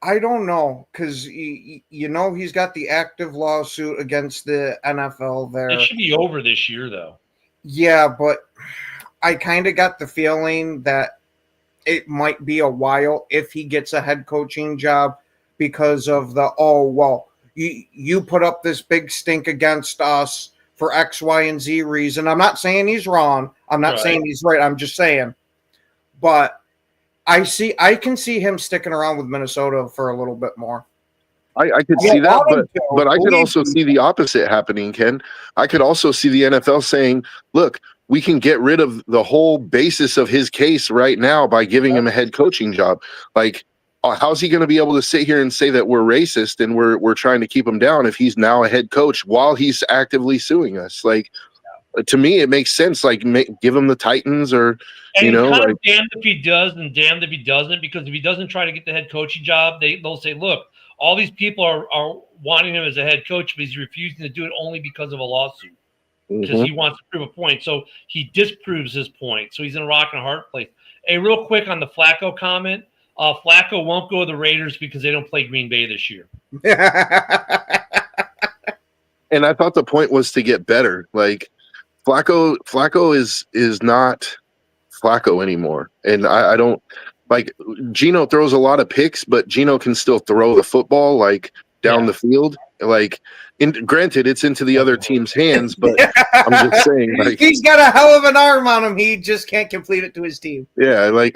I don't know, because you know he's got the active lawsuit against the NFL there. It should be over this year, though. Yeah, but I kind of got the feeling that it might be a while if he gets a head coaching job because of you put up this big stink against us for X, Y, and Z reason. I'm not saying he's wrong. I'm not saying he's right. I'm just saying. But I can see him sticking around with Minnesota for a little bit more. I could see that, but I could also see the opposite happening, Ken. I could also see the NFL saying, look, we can get rid of the whole basis of his case right now by giving him a head coaching job. Like, how's he going to be able to sit here and say that we're racist and we're trying to keep him down if he's now a head coach while he's actively suing us? Like, to me, it makes sense. Like, give him the Titans or, and kind of damned if he does and damned if he doesn't, because if he doesn't try to get the head coaching job, they'll say, look, all these people are wanting him as a head coach, but he's refusing to do it only because of a lawsuit. Because he wants to prove a point. So he disproves his point. So he's in a rock and a hard place. Hey, real quick on the Flacco comment. Flacco won't go to the Raiders because they don't play Green Bay this year. And I thought the point was to get better. Like, Flacco is not Flacco anymore. And I don't like Geno throws a lot of picks, but Geno can still throw the football like down the field. Like, granted, it's into the other team's hands, but I'm just saying, like, he's got a hell of an arm on him. He just can't complete it to his team. Yeah, like,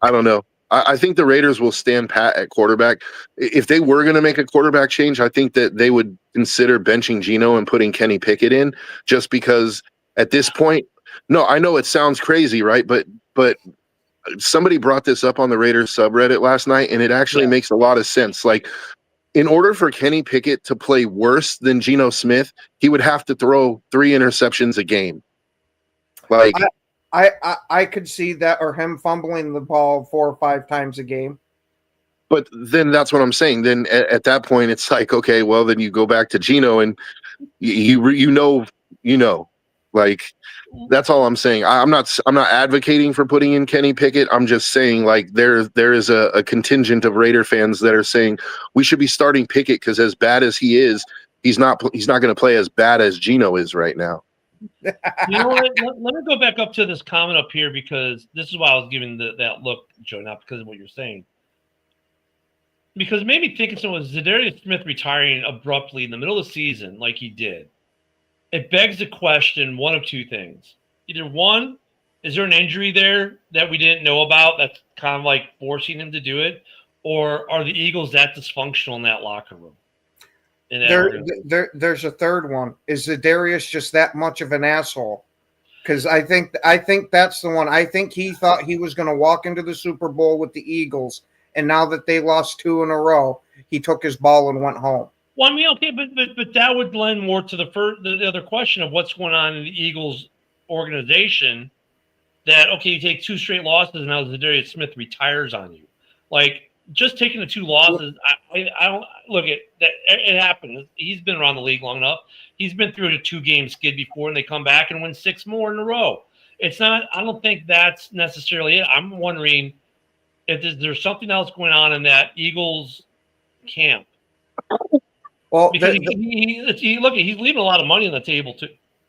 I don't know. I think the Raiders will stand pat at quarterback. If they were going to make a quarterback change, I think that they would consider benching Geno and putting Kenny Pickett in, just because at this point, no, I know it sounds crazy, right? But somebody brought this up on the Raiders subreddit last night, and it actually makes a lot of sense. Like, in order for Kenny Pickett to play worse than Geno Smith, he would have to throw 3 interceptions a game. Like, I could see that, or him fumbling the ball 4 or 5 times a game. But then that's what I'm saying. Then at that point, it's like, okay, well, then you go back to Geno, and you know, like, that's all I'm saying. I'm not advocating for putting in Kenny Pickett. I'm just saying, like, there is a contingent of Raider fans that are saying we should be starting Pickett because as bad as he is, he's not going to play as bad as Geno is right now. You know what? Let me go back up to this comment up here, because this is why I was giving that look, Joe, not because of what you're saying. Because maybe thinking was Zadarius Smith retiring abruptly in the middle of the season like he did. It begs the question, one of two things. Either one, is there an injury there that we didn't know about that's kind of like forcing him to do it? Or are the Eagles that dysfunctional in that locker room? in that organization. There's a third one. Is Zadarius just that much of an asshole? Because I think that's the one. I think he thought he was going to walk into the Super Bowl with the Eagles, and now that they lost 2 in a row, he took his ball and went home. Well, I mean, okay, but that would lend more to the other question of what's going on in the Eagles organization. That okay, you take 2 straight losses, and now Zadarius Smith retires on you. Like just taking the 2 losses, I don't look at that. It happens. He's been around the league long enough. He's been through a 2-game skid before, and they come back and win 6 more in a row. It's not. I don't think that's necessarily it. I'm wondering if there's something else going on in that Eagles camp. Well, because he's leaving a lot of money on the table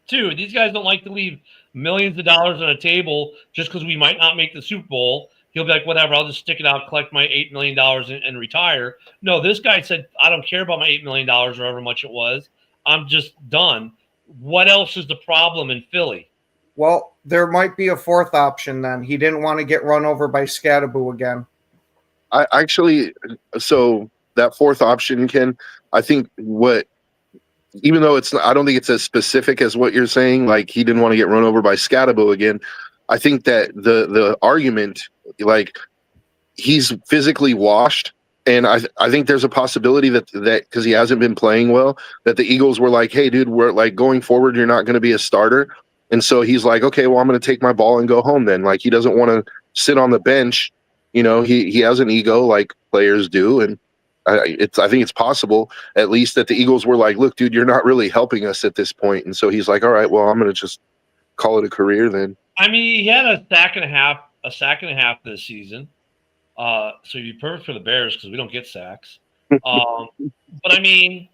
too. These guys don't like to leave millions of dollars on a table just because we might not make the Super Bowl. He'll be like, whatever, I'll just stick it out, collect my $8 million and retire. No, this guy said, I don't care about my $8 million or however much it was. I'm just done. What else is the problem in Philly? Well, there might be a 4th option then. He didn't want to get run over by Scadaboo again. I actually, so that 4th option, Ken, I think even though I don't think it's as specific as what you're saying, like he didn't want to get run over by Scadaboo again. I think that the argument, like he's physically washed. And I think there's a possibility that because he hasn't been playing well, that the Eagles were like, hey, dude, we're like going forward, you're not going to be a starter. And so he's like, okay, well, I'm going to take my ball and go home then. Like he doesn't want to sit on the bench. You know, he has an ego like players do. And I think it's possible at least that the Eagles were like, look, dude, you're not really helping us at this point. And so he's like, all right, well, I'm going to just call it a career then. I mean, he had a sack and a half this season. So you'd be perfect for the Bears because we don't get sacks. But I mean,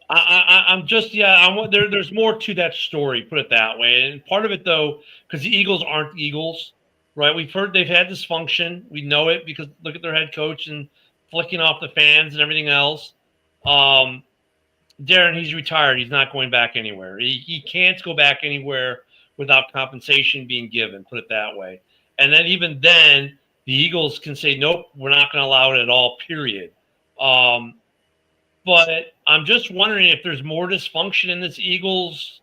I'm just there's more to that story. Put it that way. And part of it though, because the Eagles aren't Eagles, right? We've heard they've had dysfunction. We know it because look at their head coach and flicking off the fans and everything else. Darren, he's retired. He's not going back anywhere. He can't go back anywhere without compensation being given. Put it that way. And then even then, the Eagles can say, nope, we're not going to allow it at all, period. But I'm just wondering if there's more dysfunction in this Eagles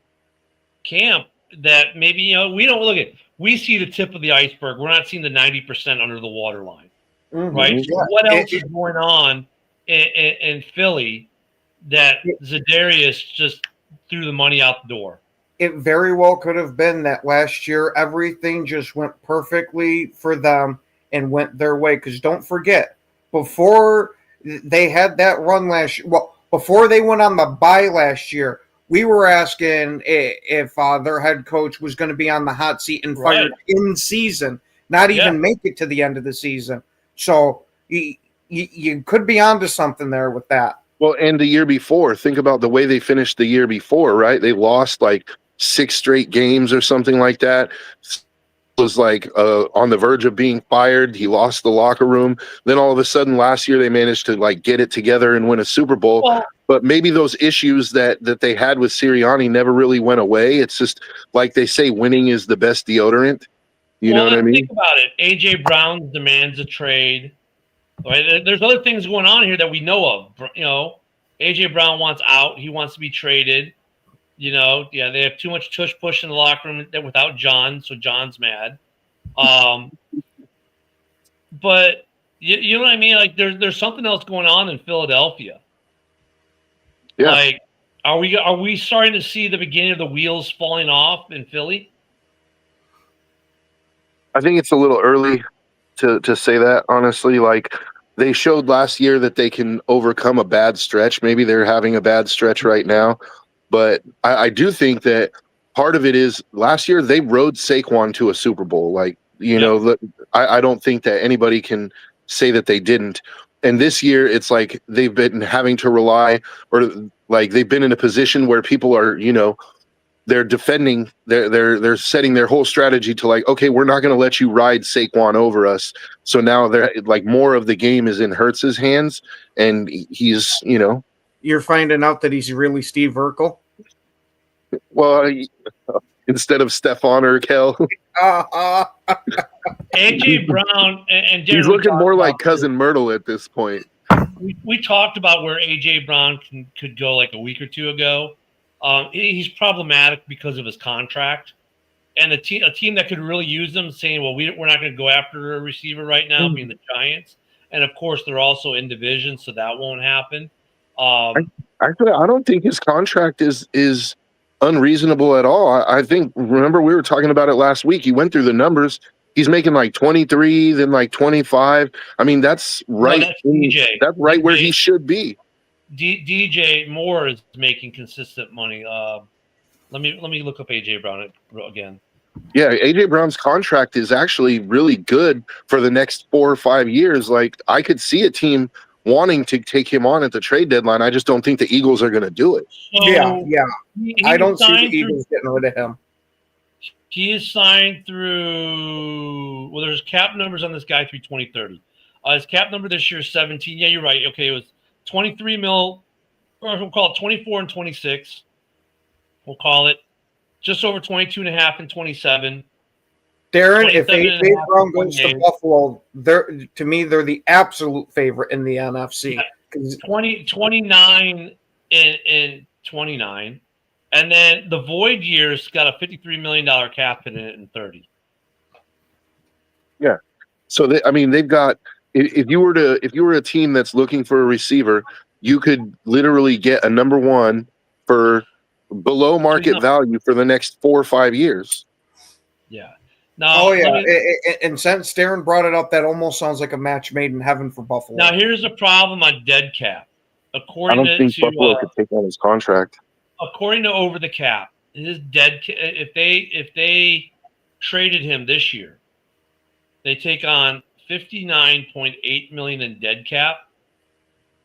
camp that maybe, we don't look at. We see the tip of the iceberg. We're not seeing the 90% under the waterline, right? Yeah. So what else is going on in Philly that Zadarius just threw the money out the door? It very well could have been that last year everything just went perfectly for them and went their way. Because don't forget, before they had that run last year, before they went on the bye last year, we were asking if their head coach was going to be on the hot seat and fired in season, not even make it to the end of the season. So you could be onto something there with that. Well, and the year before, think about the way they finished the year before, right? They lost like 6 straight games or something like that. Was like on the verge of being fired. He lost the locker room. Then all of a sudden last year they managed to like get it together and win a Super Bowl. Well, but maybe those issues that they had with Sirianni never really went away. It's just like they say, winning is the best deodorant. You know what I mean? Think about it. A.J. Brown demands a trade. Right? There's other things going on here that we know of. A.J. Brown wants out. He wants to be traded. They have too much tush push in the locker room without John, so John's mad. But you know what I mean? Like there's something else going on in Philadelphia. Yeah. Like, are we starting to see the beginning of the wheels falling off in Philly? I think it's a little early to say that, honestly. Like they showed last year that they can overcome a bad stretch. Maybe they're having a bad stretch right now. But I do think that part of it is last year they rode Saquon to a Super Bowl. Like, I don't think that anybody can say that they didn't. And this year it's like they've been having to rely, or like they've been in a position where people are, they're defending, they're setting their whole strategy to like, okay, we're not going to let you ride Saquon over us. So now they're like more of the game is in Hurts's hands, and he's, You're finding out that he's really Steve Urkel? Well, instead of Stephon Urkel. A.J. Brown and Darren, he's looking more like Cousin Myrtle at this point. we talked about where AJ Brown could go like a week or two ago. He's problematic because of his contract, and a team that could really use him, saying, "Well, we're not going to go after a receiver right now," being the Giants, and of course they're also in division, so that won't happen. Actually, I don't think his contract is unreasonable at all. I think, remember, we were talking about it last week. He went through the numbers. He's making like 23, then like 25. I mean, that's right. No, that's DJ. That's right where he should be. DJ Moore is making consistent money. Let me look up AJ Brown again. Yeah, AJ Brown's contract is actually really good for the next 4 or 5 years. Like, I could see a team wanting to take him on at the trade deadline. I just don't think the Eagles are going to do it. So Yeah. he I don't see the signed Eagles getting rid of him. He is signed through. Well, there's cap numbers on this guy through 2030. His cap number this year is 17. Yeah, you're right. Okay, it was 23 mil, or we'll call it 24 and 26. We'll call it just over 22 and a half and 27. Darren, if 27 and a AJ half Brown in one goes to game. Buffalo, to me they're the absolute favorite in the NFC. 29 and 29. And then the void year's got a $53 million cap hit in it in 30. Yeah. So they've got, if you were a team that's looking for a receiver, you could literally get a number one for below market value for the next 4 or 5 years. Yeah. Now, And since Darren brought it up, that almost sounds like a match made in heaven for Buffalo. Now here's a problem on dead cap. I don't think Buffalo could take on his contract. According to Over the Cap, his dead if they traded him this year, they take on $59.8 million in dead cap,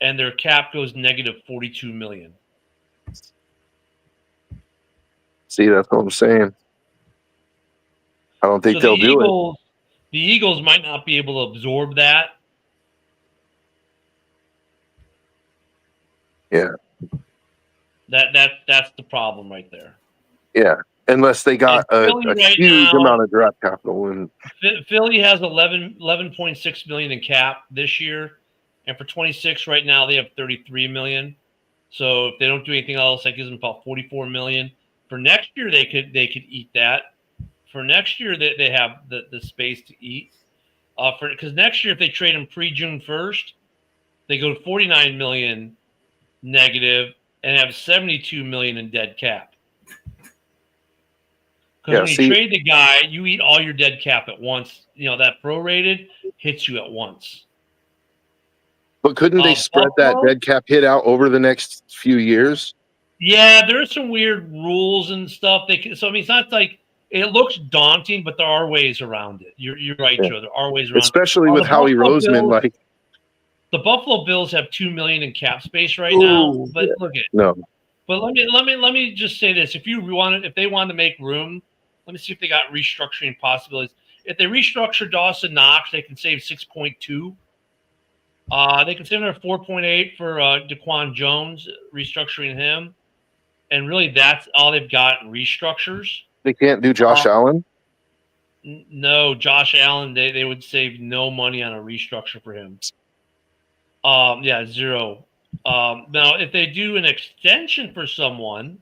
and their cap goes negative $42 million. See, that's what I'm saying. I don't think they'll do it. The Eagles might not be able to absorb that. Yeah. That's the problem right there. Yeah, unless they got a huge amount of draft capital. And Philly has 11.6 million in cap this year, and for 26 right now they have 33 million. So if they don't do anything else, that gives them about 44 million. For next year, they could eat that. For next year, they have the space to eat. Because next year, if they trade them pre-June 1st, they go to 49 million negative and have 72 million in dead cap. Because when you trade the guy, you eat all your dead cap at once. You know, that prorated hits you at once. But couldn't they spread that dead cap hit out over the next few years? Yeah, there's some weird rules and stuff. So I mean, it's not like it looks daunting, but there are ways around it. You're right, Joe. There are ways around especially it. With Howie Roseman. The Buffalo Bills have $2 million in cap space right now. But look at But let me just say this: if they wanted to make room, let me see if they got restructuring possibilities. If they restructure Dawson Knox, they can save 6.2. They can save another 4.8 for Daquan Jones, restructuring him, and really that's all they've got in restructures. They can't do Josh Allen. No, Josh Allen. They would save no money on a restructure for him. Yeah, zero. Now, if they do an extension for someone,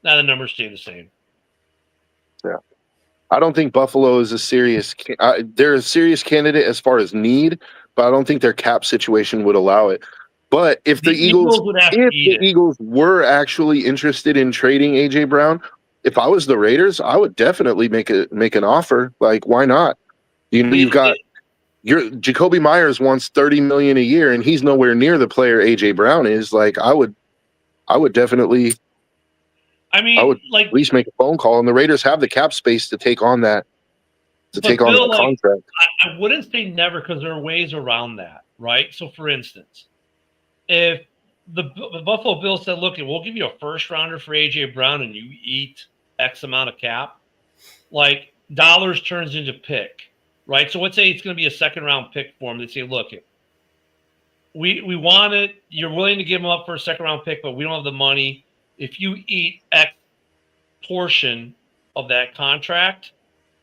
now the numbers stay the same. Yeah, I don't think Buffalo is a serious. They're a serious candidate as far as need, but I don't think their cap situation would allow it. But if the Eagles were actually interested in trading AJ Brown, if I was the Raiders, I would definitely make an offer. Like, why not? You've got. Jacoby Myers wants $30 million a year, and he's nowhere near the player AJ Brown is. Like, I would definitely. I would at least make a phone call, and the Raiders have the cap space to take on that. On the contract. I wouldn't say never because there are ways around that, right? So, for instance, if the Buffalo Bills said, "Look, we'll give you a first rounder for AJ Brown, and you eat X amount of cap," like dollars turns into pick. Right, so let's say it's going to be a second round pick for him. They say, "Look, we want it. You're willing to give him up for a second round pick, but we don't have the money. If you eat X portion of that contract,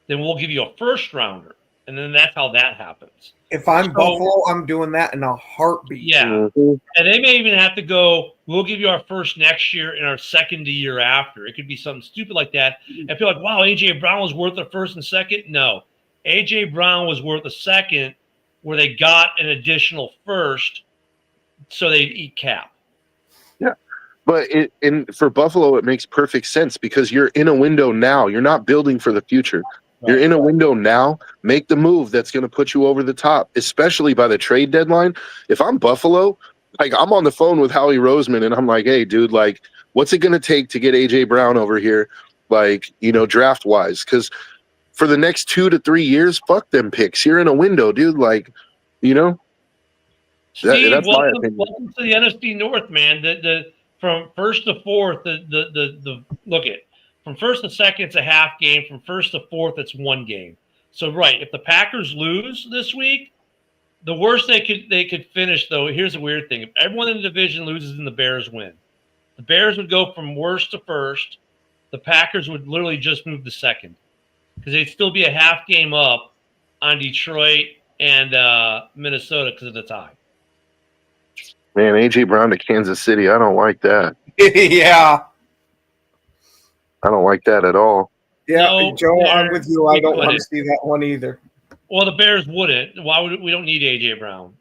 then we'll give you a first rounder." and then that's how that happens. If I'm Buffalo, I'm doing that in a heartbeat. Yeah, Mhm. and they may even have to go, we'll give you our first next year and our second the year after. It could be something stupid like that. And feel like, wow, A.J. Brown was worth a first and second. No, A.J. Brown was worth a second where they got an additional first so they'd eat cap. But for Buffalo, it makes perfect sense because you're in a window now. You're not building for the future. You're in a window now. Make the move that's going to put you over the top, especially by the trade deadline. If I'm Buffalo, like I'm on the phone with Howie Roseman, and I'm like, hey, dude, like, what's it going to take to get A.J. Brown over here, like, draft wise? Because for the next 2 to 3 years, fuck them picks. You're in a window, dude. Like, Steve, that's my opinion. welcome to the NFC North, man. The from first to fourth, the look at from first to second, it's a half game. From first to fourth, it's one game. So right, if the Packers lose this week, the worst they could finish though. Here's a weird thing: if everyone in the division loses and the Bears win, the Bears would go from worst to first. The Packers would literally just move to second because they'd still be a half game up on Detroit and Minnesota because of the tie. Man, A.J. Brown to Kansas City, I don't like that. Yeah. I don't like that at all. Yeah, No, Joe, I'm with you. I don't want to wouldn't. see that one either. Well, the Bears wouldn't. Why would we? Don't need A.J. Brown.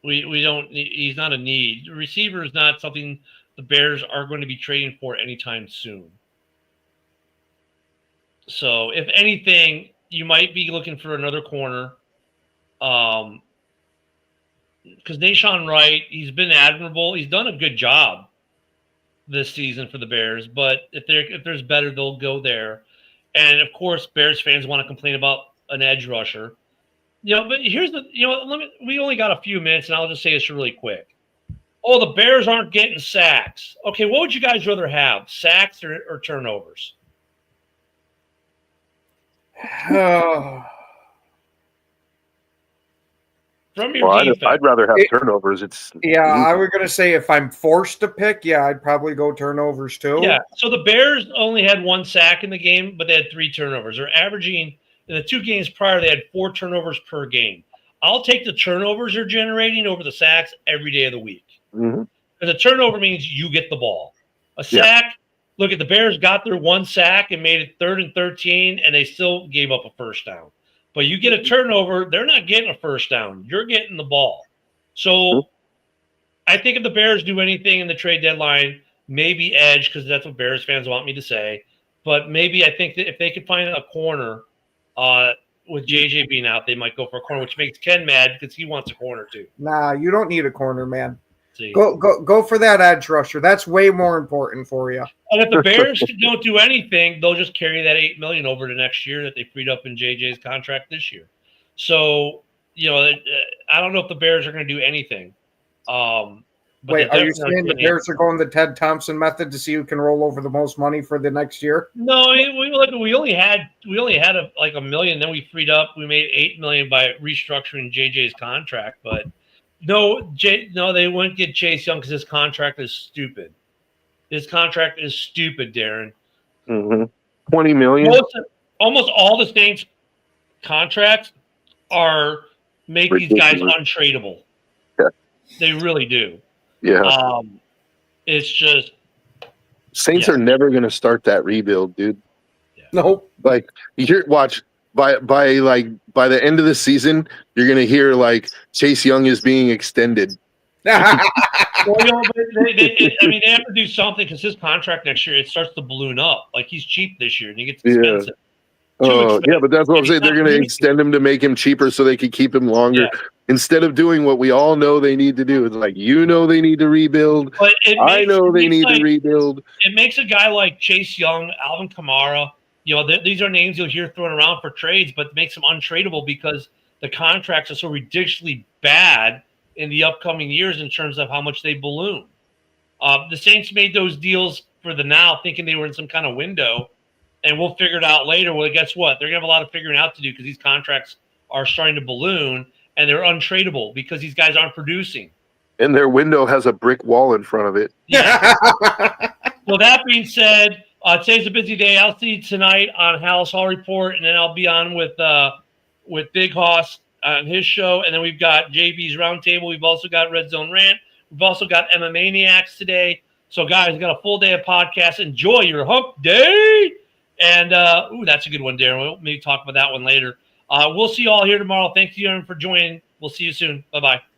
We don't. He's not a need. The receiver is not something the Bears are going to be trading for anytime soon. So, if anything, you might be looking for another corner. Because Nahshon Wright, he's been admirable. He's done a good job this season for the Bears. But if there's better, they'll go there. And of course, Bears fans want to complain about an edge rusher. But here's the we only got a few minutes, and I'll just say this really quick. Oh, the Bears aren't getting sacks. Okay, what would you guys rather have, sacks or turnovers? From your defense. I'd rather have turnovers. I was going to say if I'm forced to pick, I'd probably go turnovers too. Yeah, so the Bears only had one sack in the game, but they had 3 turnovers. They're averaging, in the 2 games prior, they had 4 turnovers per game. I'll take the turnovers they're generating over the sacks every day of the week. Mhm. Because a turnover means you get the ball. A sack, look at the Bears got their 1 sack and made it 3rd and 13, and they still gave up a first down. But you get a turnover, they're not getting a first down. You're getting the ball. So I think if the Bears do anything in the trade deadline, maybe edge, because that's what Bears fans want me to say. But maybe I think that if they could find a corner with JJ being out, they might go for a corner, which makes Ken mad because he wants a corner too. Nah, you don't need a corner, man. See? Go for that edge rusher. That's way more important for you. And if the Bears don't do anything, they'll just carry that $8 million over to next year that they freed up in JJ's contract this year. So, I don't know if the Bears are going to do anything. But Wait, are you saying the Bears are going the Ted Thompson method to see who can roll over the most money for the next year? No, we only had like $1 million. Then we freed up. We made $8 million by restructuring JJ's contract, but. No, they wouldn't get Chase Young because his contract is stupid. His contract is stupid, Darren. Mm-hmm. $20 million. Almost all the Saints' contracts make these guys untradeable. Yeah. They really do. Yeah. It's just Saints are never going to start that rebuild, dude. Yeah. Nope. Like watch. By the end of the season, you're gonna hear like Chase Young is being extended. Well, they have to do something because his contract next year it starts to balloon up. Like he's cheap this year and he gets expensive. Yeah, but that's what I'm saying. They're gonna extend him to make him cheaper so they can keep him longer. Yeah. Instead of doing what we all know they need to do. It's like they need to rebuild. But I know they need to rebuild. It makes a guy like Chase Young, Alvin Kamara. These are names you'll hear thrown around for trades, but makes them untradeable because the contracts are so ridiculously bad in the upcoming years in terms of how much they balloon. The Saints made those deals for the now thinking they were in some kind of window, and we'll figure it out later. Well, guess what? They're going to have a lot of figuring out to do because these contracts are starting to balloon, and they're untradeable because these guys aren't producing. And their window has a brick wall in front of it. Yeah. So that being said, today's a busy day. I'll see you tonight on Hallis Hall Report, and then I'll be on with with Big Hoss on his show, and then we've got JB's Roundtable. We've also got Red Zone Rant. We've also got Emma Maniacs today. So, guys, we've got a full day of podcasts. Enjoy your hump day. And, that's a good one, Darren. We'll maybe talk about that one later. We'll see you all here tomorrow. Thank you, Aaron, for joining. We'll see you soon. Bye-bye.